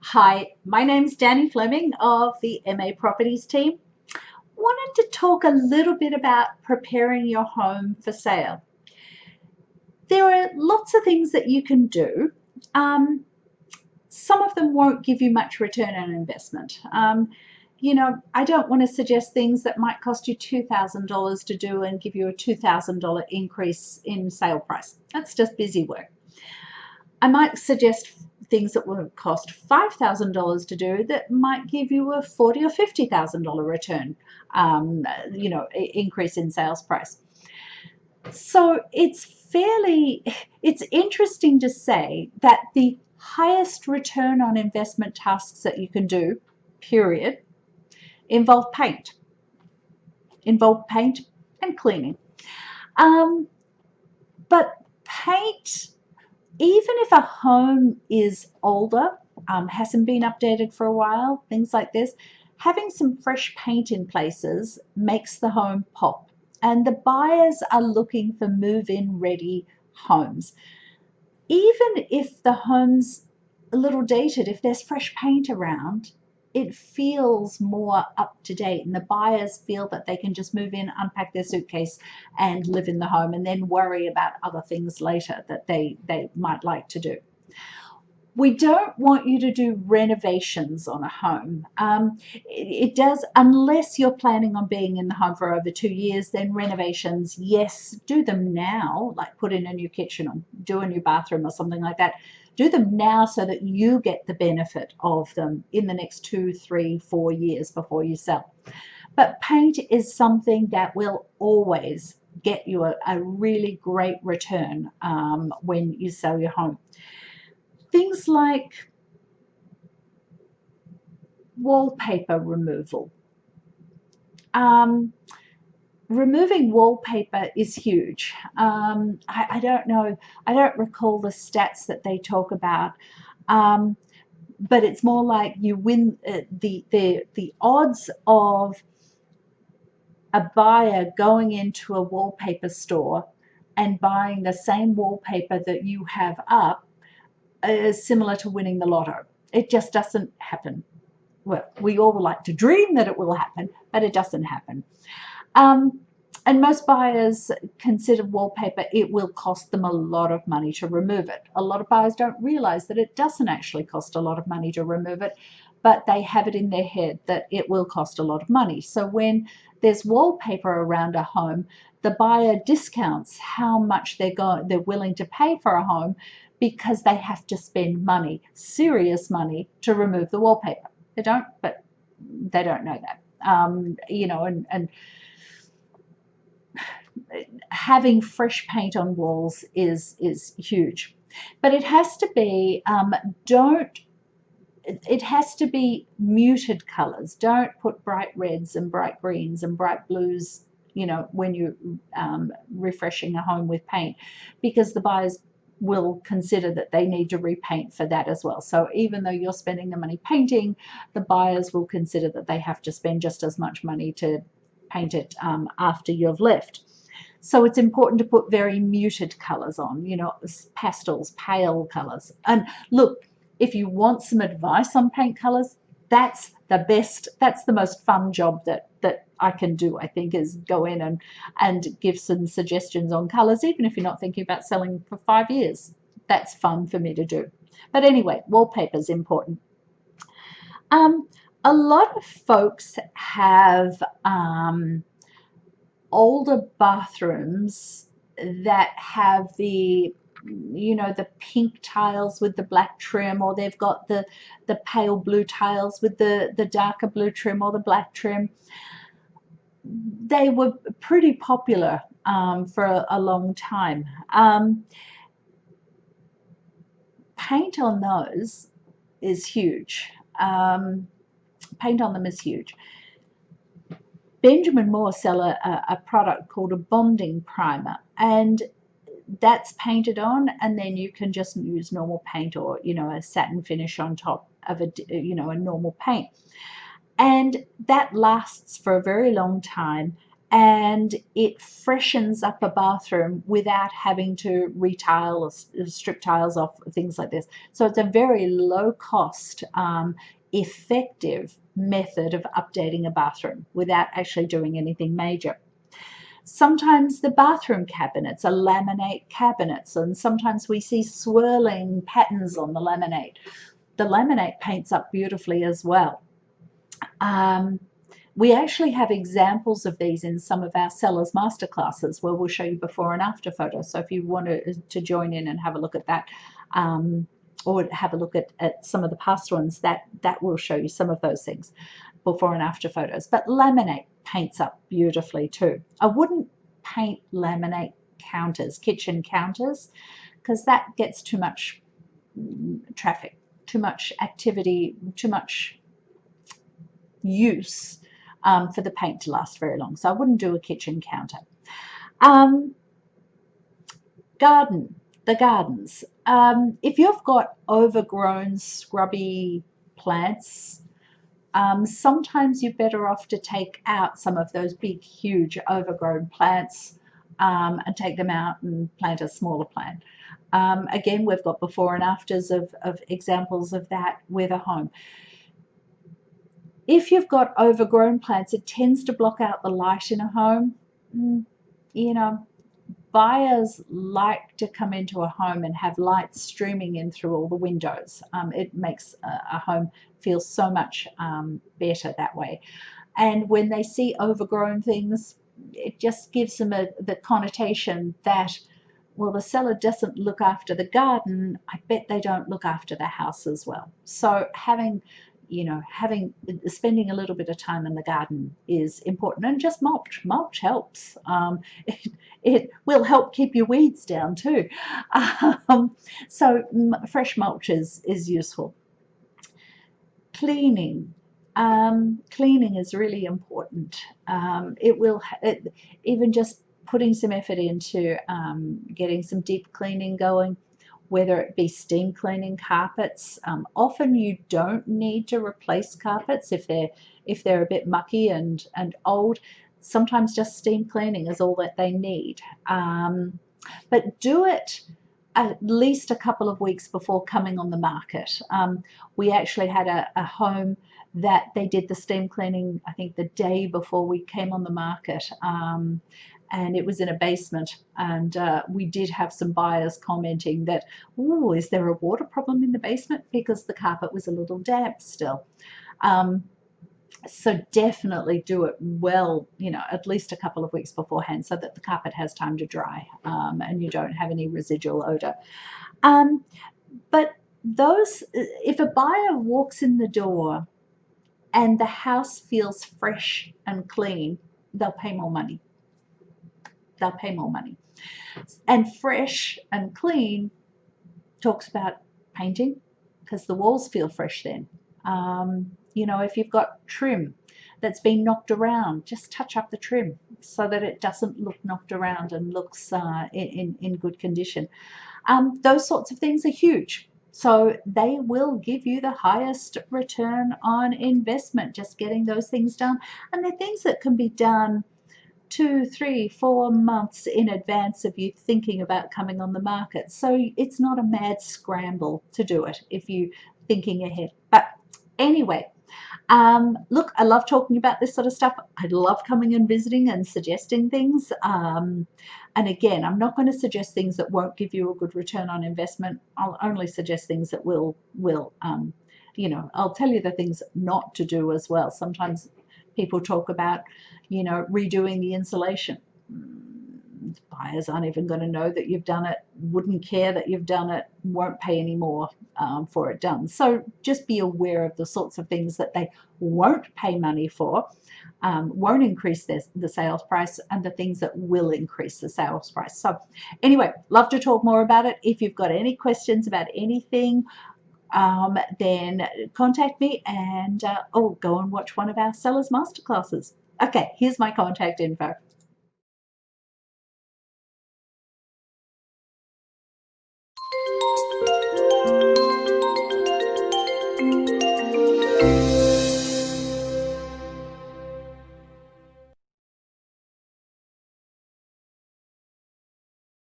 Hi, my name's Danny Fleming of the MA Properties team. Wanted to talk a little bit about preparing your home for sale. There are lots of things that you can do. Some of them won't give you much return on investment. I don't want to suggest things that might cost you $2,000 to do and give you a $2,000 increase in sale price. That's just busy work. I might suggest things that would cost $5,000 to do that might give you a $40,000 or $50,000 return, increase in sales price. So it's interesting to say that the highest return on investment tasks that you can do, period, involve paint and cleaning. But paint, even if a home is older, hasn't been updated for a while, things like this, having some fresh paint in places makes the home pop. And the buyers are looking for move-in ready homes. Even if the home's a little dated, if there's fresh paint around, it feels more up to date, and the buyers feel that they can just move in, unpack their suitcase and live in the home and then worry about other things later that they might like to do. We don't want you to do renovations on a home. It does, unless you're planning on being in the home for over 2 years, then renovations, yes, do them now, like put in a new kitchen or do a new bathroom or something like that. Do them now so that you get the benefit of them in the next 2, 3, 4 years before you sell. But paint is something that will always get you a really great return when you sell your home. Things like wallpaper removal. Removing wallpaper is huge. I don't know, I don't recall the stats that they talk about, but it's more like you win the odds of a buyer going into a wallpaper store and buying the same wallpaper that you have up is similar to winning the lotto. It just doesn't happen. Well, we all like to dream that it will happen, but it doesn't happen. And most buyers consider wallpaper, it will cost them a lot of money to remove it. A lot of buyers don't realize that it doesn't actually cost a lot of money to remove it, but they have it in their head that it will cost a lot of money. So when there's wallpaper around a home, the buyer discounts how much they're willing to pay for a home because they have to spend money, serious money, to remove the wallpaper. They don't, but they don't know that. And having fresh paint on walls is huge. But it has to be, it has to be muted colors. Don't put bright reds and bright greens and bright blues, when you're refreshing a home with paint, because the buyers will consider that they need to repaint for that as well. So even though you're spending the money painting, the buyers will consider that they have to spend just as much money to paint it after you've left. So it's important to put very muted colors on, pastels, pale colors. And look, if you want some advice on paint colors, that's the best, that's the most fun job that I can do, I think, is go in and give some suggestions on colors, even if you're not thinking about selling for 5 years. That's fun for me to do. But anyway, wallpaper is important. A lot of folks have older bathrooms that have the pink tiles with the black trim, or they've got the pale blue tiles with the darker blue trim or the black trim. They were pretty popular for a long time. Paint on those is huge. Paint on them is huge. Benjamin Moore sell a product called a bonding primer, and that's painted on, and then you can just use normal paint or a satin finish on top of a normal paint, and that lasts for a very long time, and it freshens up a bathroom without having to retile or strip tiles off, things like this. So it's a very low cost, effective method of updating a bathroom without actually doing anything major. Sometimes the bathroom cabinets are laminate cabinets, and sometimes we see swirling patterns on the laminate. The laminate paints up beautifully as well. We actually have examples of these in some of our sellers masterclasses where we'll show you before and after photos. So if you want to join in and have a look at that, or have a look at some of the past ones, that will show you some of those things, before and after photos. But laminate paints up beautifully too. I wouldn't paint laminate counters, kitchen counters, because that gets too much traffic, too much activity, too much use for the paint to last very long. So I wouldn't do a kitchen counter. The gardens. If you've got overgrown, scrubby plants, sometimes you're better off to take out some of those big, huge, overgrown plants and take them out and plant a smaller plant. Again, we've got before and afters of examples of that with a home. If you've got overgrown plants, it tends to block out the light in a home. You know, buyers like to come into a home and have light streaming in through all the windows. It makes a home feel so much better that way. And when they see overgrown things, it just gives them the connotation that, well, the seller doesn't look after the garden. I bet they don't look after the house as well. So spending a little bit of time in the garden is important, and just mulch helps. It will help keep your weeds down too. So fresh mulch is useful. Cleaning is really important. Even just putting some effort into getting some deep cleaning going, whether it be steam cleaning carpets. Often you don't need to replace carpets if they're a bit mucky and old. Sometimes just steam cleaning is all that they need. But do it at least a couple of weeks before coming on the market. We actually had a home that they did the steam cleaning, I think, the day before we came on the market. And it was in a basement, and we did have some buyers commenting that, oh, is there a water problem in the basement, because the carpet was a little damp still. So definitely do it well, at least a couple of weeks beforehand, so that the carpet has time to dry and you don't have any residual odor. But if a buyer walks in the door and the house feels fresh and clean, they'll pay more money. They'll pay more money. And fresh and clean talks about painting, because the walls feel fresh then. If you've got trim that's been knocked around, just touch up the trim so that it doesn't look knocked around and looks in good condition. Those sorts of things are huge. So they will give you the highest return on investment, just getting those things done. And they're things that can be done 2, 3, 4 months in advance of you thinking about coming on the market. So it's not a mad scramble to do it if you're thinking ahead. But anyway, look, I love talking about this sort of stuff. I love coming and visiting and suggesting things. And again, I'm not going to suggest things that won't give you a good return on investment. I'll only suggest things that will I'll tell you the things not to do as well. Sometimes people talk about, redoing the insulation. Buyers aren't even going to know that you've done it, wouldn't care that you've done it, won't pay any more for it done. So just be aware of the sorts of things that they won't pay money for, won't increase the sales price, and the things that will increase the sales price. So anyway, love to talk more about it. If you've got any questions about anything, then contact me and go and watch one of our sellers masterclasses. Okay, here's my contact info.